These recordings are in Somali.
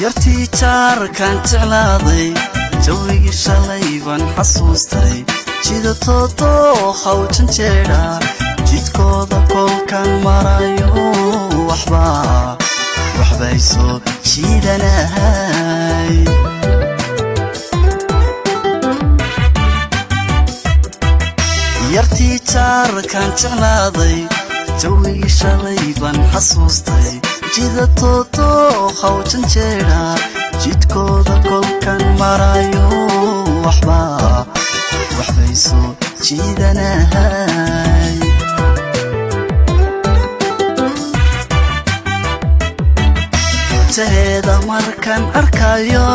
yartii jaarkan jeclaaday jawigii shalay baan xasuustay jida toodoo hawjan jeedha jidkooda kolkan marayo waxbay soo jiidanahay yartii jaarkan jeclaaday jawigii shalay baan xasuustay jida toodoo hawjan jeedha jidkooda kolkan marayo waxbay soo jiidanahay teeda markan arkayo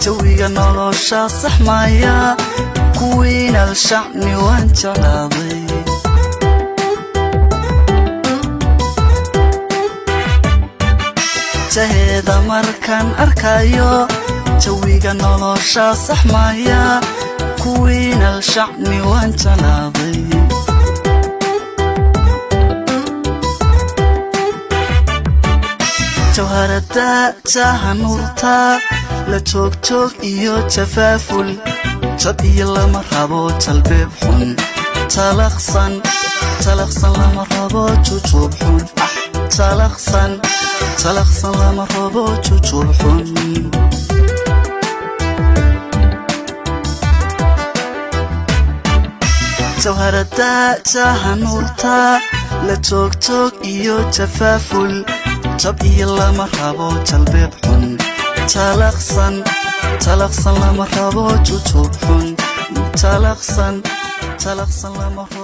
jawiga nolosha saxmaya kuwiinal shacni waan jeclaaday teeda markan arkayo jawiga nolosha saxmaya kuwiinal shacni waan jeclaaday jawharada jahanurta la joog iyo jafaaful jab iyo lama rabo jalbeeb xun talaqsan lama rabo jujub xun talaqsan lama rabo jujub xun jawharada jahanurta la joog iyo jafaaful jab iyo lama rabo jalbeeb xun talaqsan lama rabo jujub xun talaqsan lama rabo